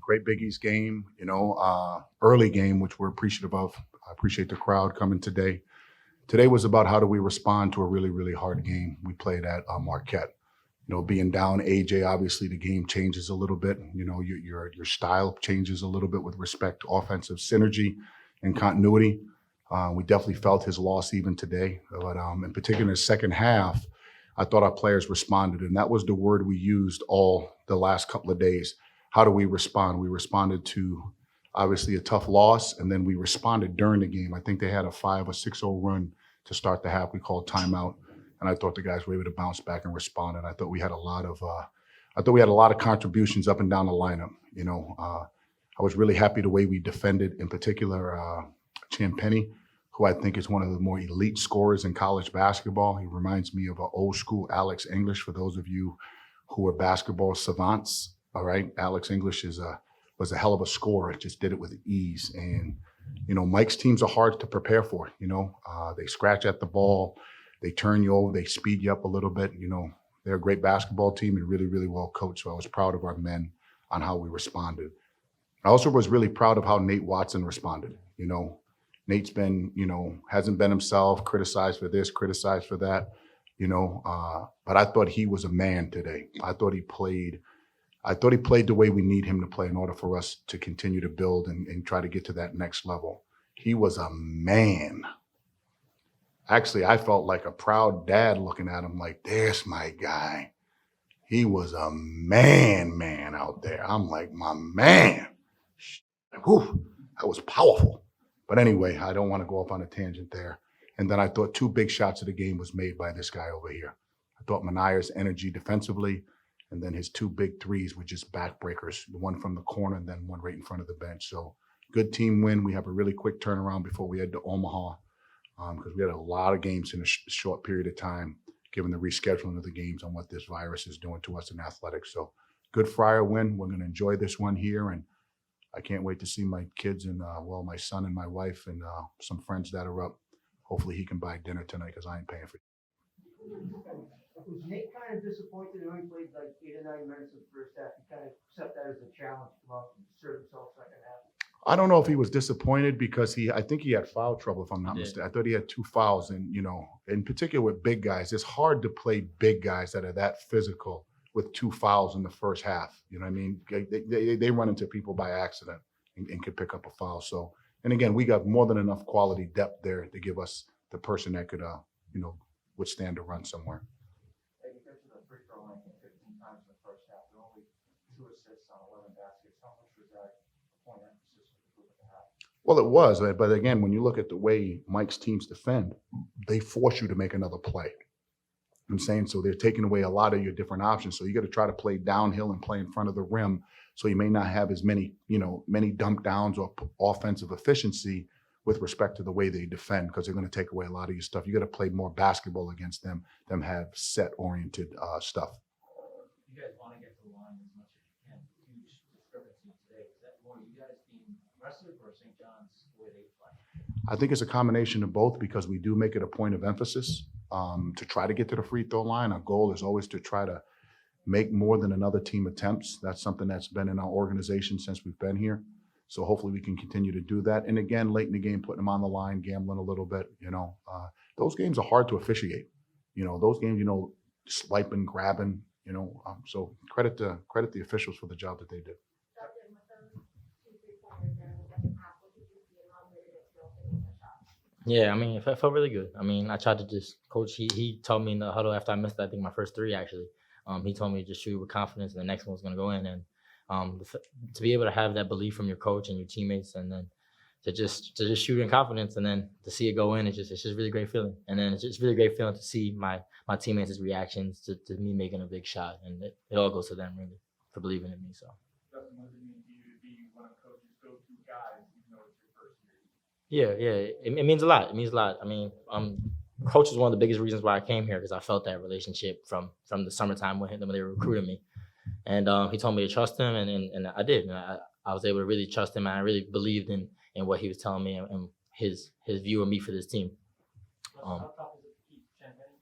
great Big East game, early game, which we're appreciative of. I appreciate the crowd coming today. Today was about how do we respond to a really, really hard game we played at Marquette. Being down AJ, obviously the game changes a little bit. Your style changes a little bit with respect to offensive synergy and continuity. We definitely felt his loss even today. But in particular, in the second half, I thought our players responded. And that was the word we used all the last couple of days. How do we respond? We responded to, obviously, a tough loss, and then we responded during the game. I think they had a 5 or 6-0 run to start the half. We called timeout. And I thought the guys were able to bounce back and respond. And I thought we had a lot of contributions up and down the lineup. I was really happy the way we defended, in particular, Champagny, who I think is one of the more elite scorers in college basketball. He reminds me of an old school Alex English, for those of you who are basketball savants. All right. Alex English was a hell of a scorer, just did it with ease. And, Mike's teams are hard to prepare for. They scratch at the ball. They turn you over, they speed you up a little bit. They're a great basketball team and really, really well coached. So I was proud of our men on how we responded. I also was really proud of how Nate Watson responded. Nate's been, hasn't been himself, criticized for this, criticized for that, but I thought he was a man today. I thought he played the way we need him to play in order for us to continue to build and try to get to that next level. He was a man. Actually, I felt like a proud dad looking at him like, there's my guy. He was a man out there. I'm like, my man. Whew, that was powerful. But anyway, I don't want to go off on a tangent there. And then I thought 2 big shots of the game was made by this guy over here. I thought Minaya's energy defensively, and then his 2 big threes were just backbreakers, the one from the corner and then one right in front of the bench. So good team win. We have a really quick turnaround before we head to Omaha. Because we had a lot of games in a short period of time, given the rescheduling of the games on what this virus is doing to us in athletics. So good Friar win. We're going to enjoy this one here. And I can't wait to see my kids and, my son and my wife and some friends that are up. Hopefully he can buy dinner tonight because I ain't paying for it. Was Nate kind of disappointed when he played like 8 or 9 minutes in the first half? He kind of accepted that as a challenge to come up and serve himself second half. I don't know if he was disappointed because I think he had foul trouble, if I'm not mistaken. I thought he had 2 fouls, and in particular with big guys, it's hard to play big guys that are that physical with 2 fouls in the first half. You know what I mean? They run into people by accident and could pick up a foul. So, and again, we got more than enough quality depth there to give us the person that could, withstand a run somewhere. Hey, you mentioned the free throw line 15 times in the first half, and only 2 assists on 11 baskets. How much was that a point of emphasis? Well, it was, but again, when you look at the way Mike's teams defend, they force you to make another play. I'm saying, so they're taking away a lot of your different options. So you got to try to play downhill and play in front of the rim. So you may not have as many dump downs or offensive efficiency with respect to the way they defend, because they're going to take away a lot of your stuff. You got to play more basketball against them have set-oriented stuff. You guys want to get to the line as much as you can. Huge discrepancy today. Is that more you guys being aggressive or St. John's the way they play? I think it's a combination of both, because we do make it a point of emphasis to try to get to the free throw line. Our goal is always to try to make more than another team attempts. That's something that's been in our organization since we've been here. So hopefully we can continue to do that. And again, late in the game, putting them on the line, gambling a little bit, those games are hard to officiate. Those games, swiping, grabbing, so credit the officials for the job that they did. Yeah, it felt really good. I tried to just coach. He told me in the huddle after I missed, I think, my first 3 actually. He told me to just shoot with confidence, and the next one was going to go in. And to be able to have that belief from your coach and your teammates, and then to just shoot in confidence, and then to see it go in, it's just really great feeling. And then it's just really great feeling to see my teammates' reactions to me making a big shot, and it all goes to them really for believing in me. So. Justin, what does it mean to you to be one of coach's go-to guys, even though it's your first Yeah, year? it means a lot. It means a lot. Coach is one of the biggest reasons why I came here, because I felt that relationship from the summertime when they were recruiting me. And he told me to trust him, and I did. And I was able to really trust him, and I really believed in what he was telling me and his view of me for this team. How tough is it to keep Champagne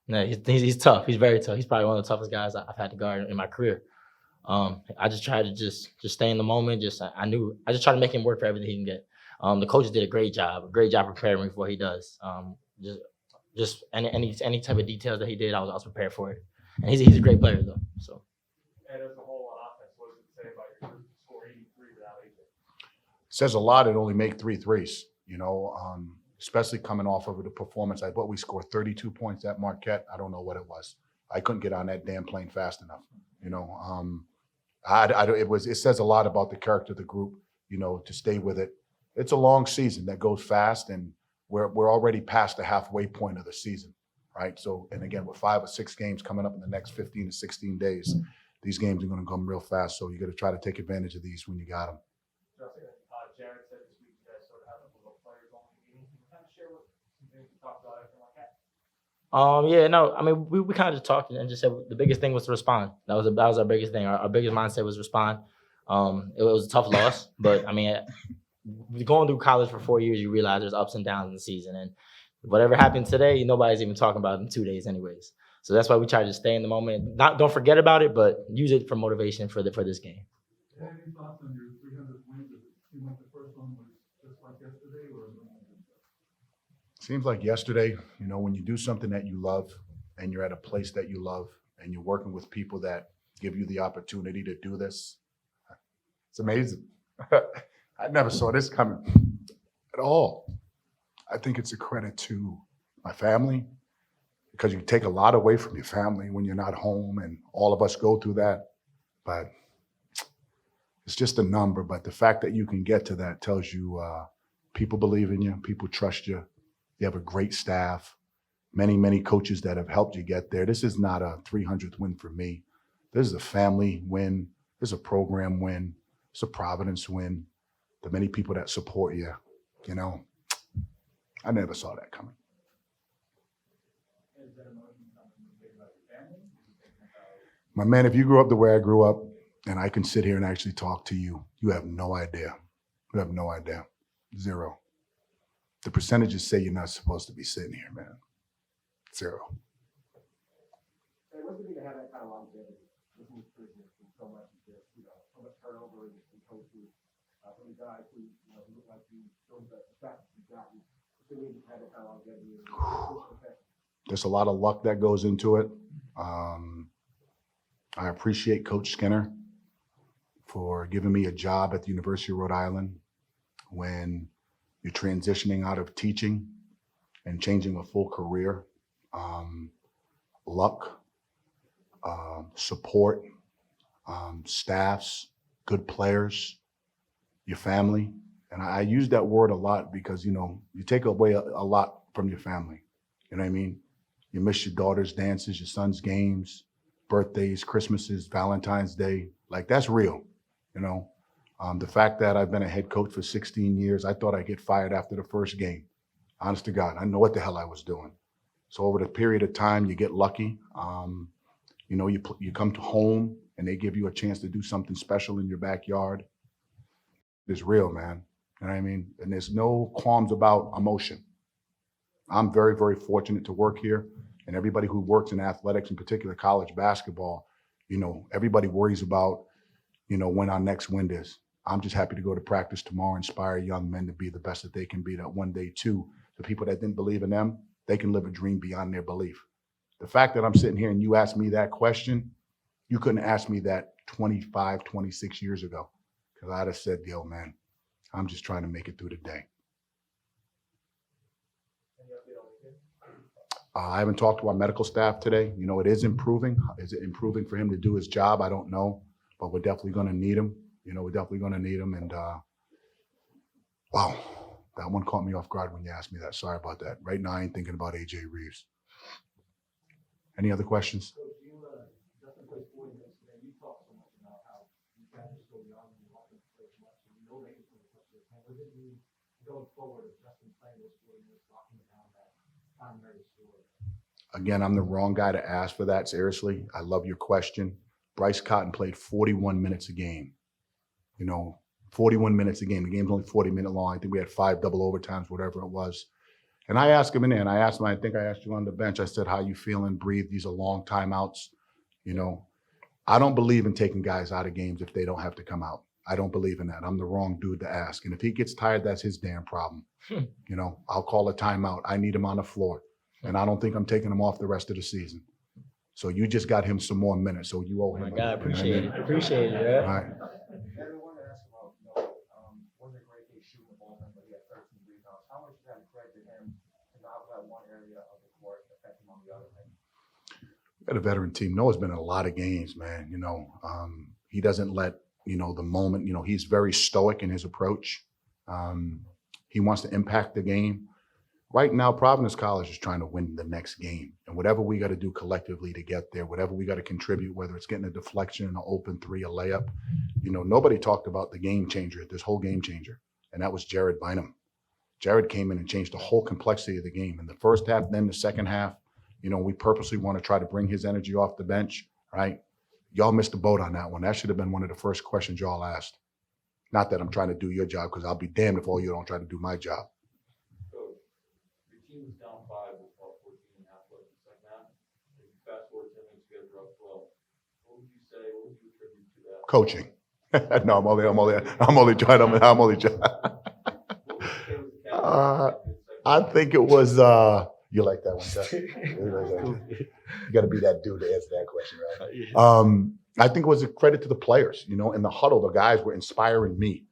No, under control? he's tough. He's very tough. He's probably one of the toughest guys I've had to guard in my career. I just tried to just stay in the moment. I just tried to make him work for everything he can get. The coaches did a great job preparing me for what he does. Just any type of details that he did, I was prepared for it. And he's a great player though. So. And as a whole on offense, what does it say about your group to score 83 without AJ? Says a lot and only make 3 threes, especially coming off of the performance. I thought we scored 32 points at Marquette. I don't know what it was. I couldn't get on that damn plane fast enough. It says a lot about the character of the group, to stay with it. It's a long season that goes fast, and we're already past the halfway point of the season, right? So, and again, with 5 or 6 games coming up in the next 15 to 16 days, these games are going to come real fast. So you got to try to take advantage of these when you got them. Justin, Jared said this week you guys sort of have a little players only meeting. Can you kind of share what some things you talked about after Marquette? Yeah, no, I mean, we kind of just talked and just said the biggest thing was to respond. That was our biggest thing. Our biggest mindset was respond. It was a tough loss, but I mean, going through college for 4 years, you realize there's ups and downs in the season, and whatever happened today, nobody's even talking about it in 2 days, anyways. So that's why we try to stay in the moment. Don't forget about it, but use it for motivation for this game. Any thoughts on your 300th win? Does it seem like the first one was just like yesterday, or? Seems like yesterday, when you do something that you love and you're at a place that you love and you're working with people that give you the opportunity to do this, it's amazing. I never saw this coming at all. I think it's a credit to my family, because you take a lot away from your family when you're not home, and all of us go through that. But it's just a number. But the fact that you can get to that tells you people believe in you, people trust you. You have a great staff, many, many coaches that have helped you get there. This is not a 300th win for me. This is a family win. This is a program win. It's a Providence win. The many people that support you, I never saw that coming. My man, if you grew up the way I grew up, and I can sit here and actually talk to you, you have no idea. You have no idea. Zero. The percentages say you're not supposed to be sitting here, man. Zero. Hey, what's it mean to have that kind of longevity? This is business and so much, so much turnover and coaches. From the guys who, who look like you, showing the fact that you've gotten. What's it mean to have that kind of longevity? There's a lot of luck that goes into it. I appreciate Coach Skinner for giving me a job at the University of Rhode Island when you're transitioning out of teaching and changing a full career. Luck, support, staffs, good players, your family. And I use that word a lot because, you take away a lot from your family. You know what I mean? You miss your daughter's dances, your son's games, birthdays, Christmases, Valentine's Day. Like, that's real, The fact that I've been a head coach for 16 years, I thought I'd get fired after the first game. Honest to God, I know what the hell I was doing. So over the period of time, you get lucky. You come to home and they give you a chance to do something special in your backyard. It's real, man. You know what I mean? And there's no qualms about emotion. I'm very, very fortunate to work here. And everybody who works in athletics, in particular college basketball, everybody worries about, when our next win is. I'm just happy to go to practice tomorrow, inspire young men to be the best that they can be, that one day too, the people that didn't believe in them, they can live a dream beyond their belief. The fact that I'm sitting here and you asked me that question, you couldn't ask me that 25, 26 years ago, because I'd have said, yo, man, I'm just trying to make it through the day. I haven't talked to our medical staff today. It is improving. Is it improving for him to do his job? I don't know, but we're definitely going to need him. We're definitely going to need him. And wow, that one caught me off guard when you asked me that. Sorry about that. Right now, I ain't thinking about AJ Reeves. Any other questions? So Justin plays 40 minutes today. You talk so much about how you guys are so young and you want them to play so much, and you know they can play such a time. What does it mean going forward if Justin playing those 40 minutes, locking down that primary score? Again, I'm the wrong guy to ask for that, seriously. I love your question. Bryce Cotton played 41 minutes a game. 41 minutes a game. The game's only 40 minutes long. I think we had 5 double overtimes, whatever it was. And I asked him in there, and I think I asked you on the bench, I said, how you feeling? Breathe. These are long timeouts. I don't believe in taking guys out of games if they don't have to come out. I don't believe in that. I'm the wrong dude to ask. And if he gets tired, that's his damn problem. You know, I'll call a timeout. I need him on the floor. And I don't think I'm taking him off the rest of the season. So you just got him some more minutes. So you owe Oh him. my God, appreciate it. All Appreciate it, bro. right. Kevin, wanted to ask about, wasn't a great day shooting the ball, but he had 13 rebounds. How much is that credit to him to not let one area of the court affect him on the other end? We got a veteran team. Noah's been in a lot of games, man. You know, he doesn't let, you know, the moment, you know, he's very stoic in his approach. He wants to impact the game. Right now, Providence College is trying to win the next game. And whatever we got to do collectively to get there, whatever we got to contribute, whether it's getting a deflection, an open three, a layup, you know, nobody talked about the game changer, this whole game changer. And that was Jared Bynum. Jared came in and changed the whole complexity of the game. In the first half, then the second half, you know, we purposely want to try to bring his energy off the bench, right? Y'all missed the boat on that one. That should have been one of the first questions y'all asked. Not that I'm trying to do your job, because I'll be damned if all you don't try to do my job. Coach, your team was down 5 with about 14 and a half left in the second half. If you fast forward 10 minutes, you guys are up 12. What would you say, what would you attribute to that? Coaching. No, I'm only trying. What would you say was the catalyst? I think it was, you like that one, Jeff? You got to be that dude to answer that question, right? I think it was a credit to the players. You know, in the huddle, the guys were inspiring me.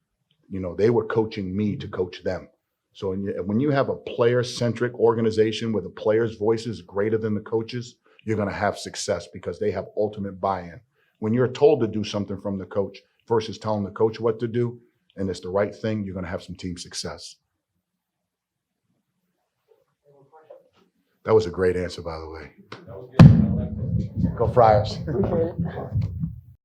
You know, they were coaching me to coach them. So when you have a player-centric organization where the players' voice is greater than the coaches, you're going to have success because they have ultimate buy-in. When you're told to do something from the coach versus telling the coach what to do, and it's the right thing, you're going to have some team success. That was a great answer, by the way. That was good. I like that. Go Friars. Appreciate it.